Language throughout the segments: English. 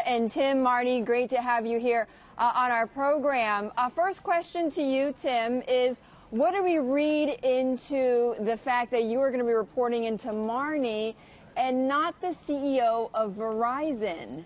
and Tim, Marni, great to have you here on our program. First question to you, Tim, is what do we read into the fact that you are going to be reporting into Marni and not the CEO of Verizon?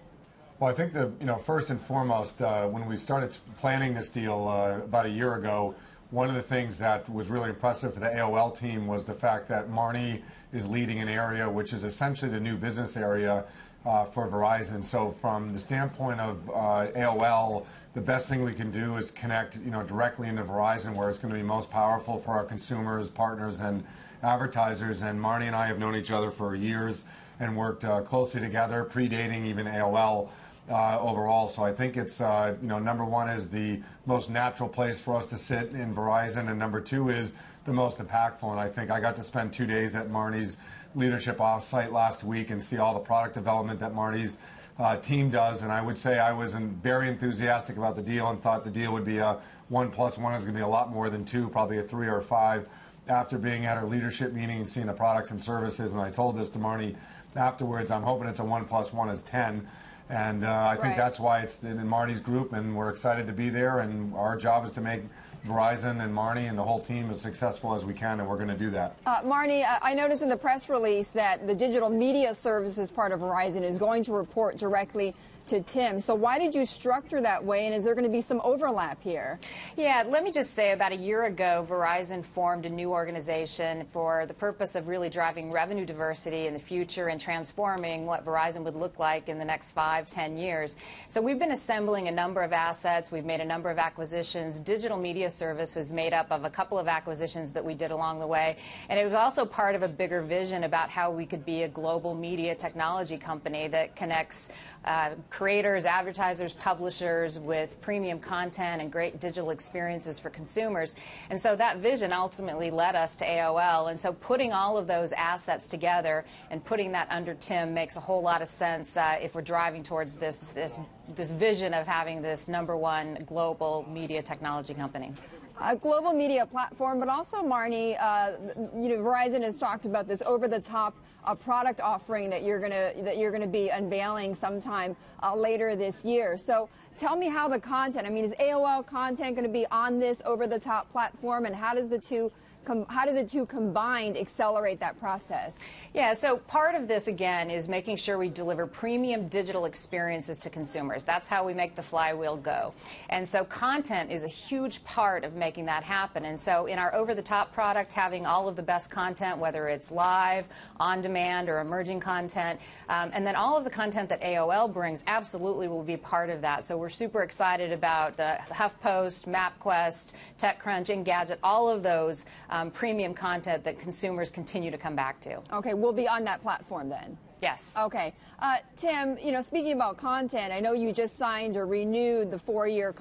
Well, I think first and foremost, when we started planning this deal about a year ago, one of the things that was really impressive for the AOL team was the fact that Marni is leading an area which is essentially the new business area for Verizon. So from the standpoint of AOL, the best thing we can do is connect directly into Verizon, where it's going to be most powerful for our consumers, partners, and advertisers. And Marni and I have known each other for years and worked closely together, predating even AOL. Overall, so I think it's number one is the most natural place for us to sit in Verizon, and number two is the most impactful. And I think I got to spend 2 days at Marni's leadership offsite last week and see all the product development that Marni's team does. And I would say I was very enthusiastic about the deal and thought the deal would be a 1 + 1 is going to be a lot more than 2, probably a 3 or a 5. After being at our leadership meeting and seeing the products and services, and I told this to Marni afterwards, I'm hoping it's a 1 + 1 is 10. And I think that's why it's in Marni's group, and we're excited to be there. And our job is to make Verizon and Marni and the whole team as successful as we can, and we're going to do that. Marni, I noticed in the press release that the digital media services part of Verizon is going to report directly to Tim. So why did you structure that way, and is there going to be some overlap here? Yeah, let me just say about a year ago, Verizon formed a new organization for the purpose of really driving revenue diversity in the future and transforming what Verizon would look like in the next 5-10 years. So we've been assembling a number of assets. We've made a number of acquisitions. Digital media service was made up of a couple of acquisitions that we did along the way. And it was also part of a bigger vision about how we could be a global media technology company that connects creators, advertisers, publishers with premium content and great digital experiences for consumers. And so that vision ultimately led us to AOL. And so putting all of those assets together and putting that under Tim makes a whole lot of sense if we're driving towards this vision of having this #1 global media technology company. A global media platform, but also, Marni, Verizon has talked about this over-the-top product offering that you're gonna be unveiling sometime later this year. So tell me how the content. I mean, is AOL content going to be on this over-the-top platform, and how do the two combined accelerate that process? Yeah, so part of this, again, is making sure we deliver premium digital experiences to consumers. That's how we make the flywheel go. And so content is a huge part of making that happen. And so in our over-the-top product, having all of the best content, whether it's live, on-demand, or emerging content, and then all of the content that AOL brings absolutely will be part of that. So we're super excited about HuffPost, MapQuest, TechCrunch, Engadget, all of those premium content that consumers continue to come back to. Okay, we'll be on that platform then. Yes. Okay. Tim, speaking about content, I know you just signed or renewed the 4-year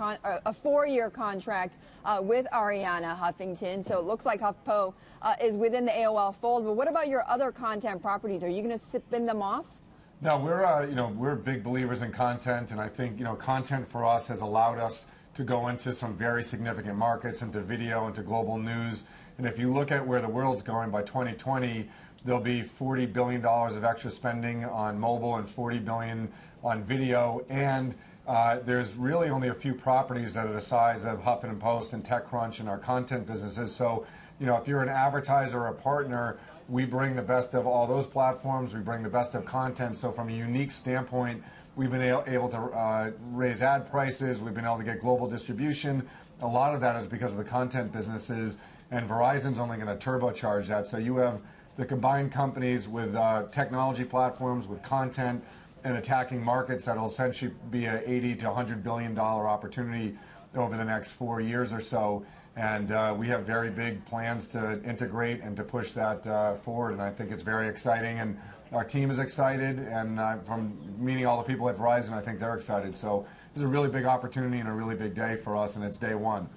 a 4-year contract with Arianna Huffington. So it looks like HuffPo is within the AOL fold. But what about your other content properties? Are you going to spin them off? No, we're big believers in content, and I think content for us has allowed us to go into some very significant markets, into video, into global news. And if you look at where the world's going by 2020, there'll be $40 billion of extra spending on mobile and $40 billion on video. And there's really only a few properties that are the size of Huffington Post and TechCrunch and our content businesses. So, if you're an advertiser or a partner, we bring the best of all those platforms. We bring the best of content. So from a unique standpoint, we've been able to raise ad prices. We've been able to get global distribution. A lot of that is because of the content businesses, and Verizon's only going to turbocharge that. So you have the combined companies with technology platforms, with content, and attacking markets that will essentially be an $80 to $100 billion opportunity over the next 4 years or so. And we have very big plans to integrate and to push that forward, and I think it's very exciting. And our team is excited, and from meeting all the people at Verizon, I think they're excited. So it's a really big opportunity and a really big day for us, and it's day one.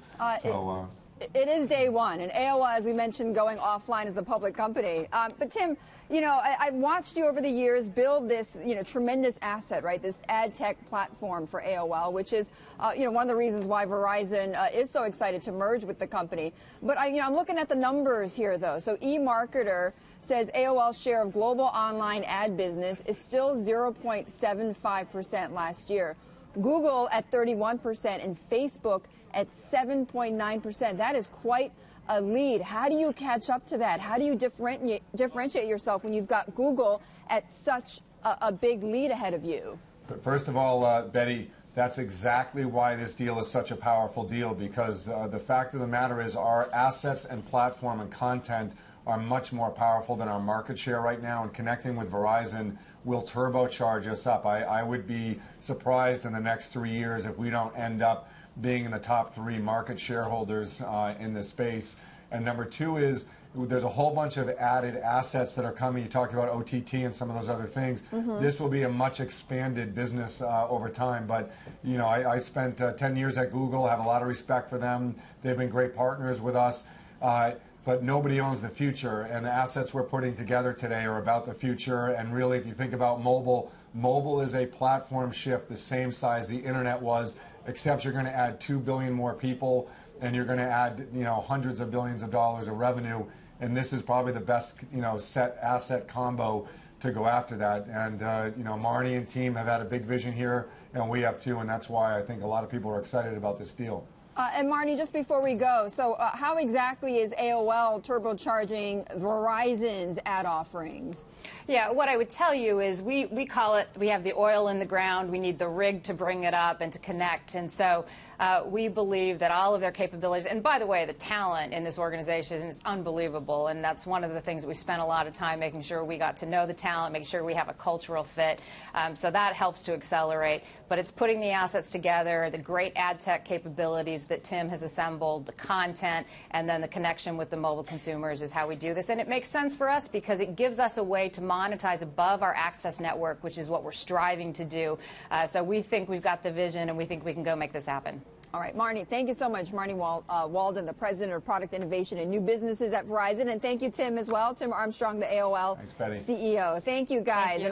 It is day one, and AOL, as we mentioned, going offline as a public company. But Tim, you know, I've watched you over the years build this, you know, tremendous asset, right? This ad tech platform for AOL, which is, you know, one of the reasons why Verizon is so excited to merge with the company. But I'm looking at the numbers here, though. So eMarketer says AOL's share of global online ad business is still 0.75% last year. Google at 31% and Facebook at 7.9%. That is quite a lead. How do you catch up to that? How do you differentiate yourself when you've got Google at such a big lead ahead of you? But first of all, Betty, that's exactly why this deal is such a powerful deal, because the fact of the matter is our assets and platform and content are much more powerful than our market share right now, and connecting with Verizon will turbocharge us up. I would be surprised in the next 3 years if we don't end up being in the top 3 market shareholders in this space. And number 2 is there's a whole bunch of added assets that are coming. You talked about OTT and some of those other things. This will be a much expanded business over time. But, you know, I spent 10 years at Google, have a lot of respect for them. They've been great partners with us. But nobody owns the future, and the assets we're putting together today are about the future. And really, if you think about mobile, mobile is a platform shift the same size the internet was, except you're going to add 2 billion more people, and you're going to add, you know, hundreds of billions of dollars of revenue. And this is probably the best, you know, set asset combo to go after that. And, you know, Marni and team have had a big vision here, and we have too, and that's why I think a lot of people are excited about this deal. And Marni, just before we go, so how exactly is AOL turbocharging Verizon's ad offerings? Yeah, what I would tell you is we call it, we have the oil in the ground, we need the rig to bring it up and to connect. And so we believe that all of their capabilities, and by the way, the talent in this organization is unbelievable, and that's one of the things that we've spent a lot of time making sure we got to know the talent, make sure we have a cultural fit. So that helps to accelerate. But it's putting the assets together, the great ad tech capabilities that Tim has assembled, the content, and then the connection with the mobile consumers is how we do this. And it makes sense for us because it gives us a way to monetize above our access network, which is what we're striving to do. So we think we've got the vision, and we think we can go make this happen. All right, Marni, thank you so much. Marni Walden, the President of Product Innovation and New Businesses at Verizon. And thank you, Tim, as well. Tim Armstrong, the AOL Thanks, Betty. CEO. Thank you, guys. Thank you.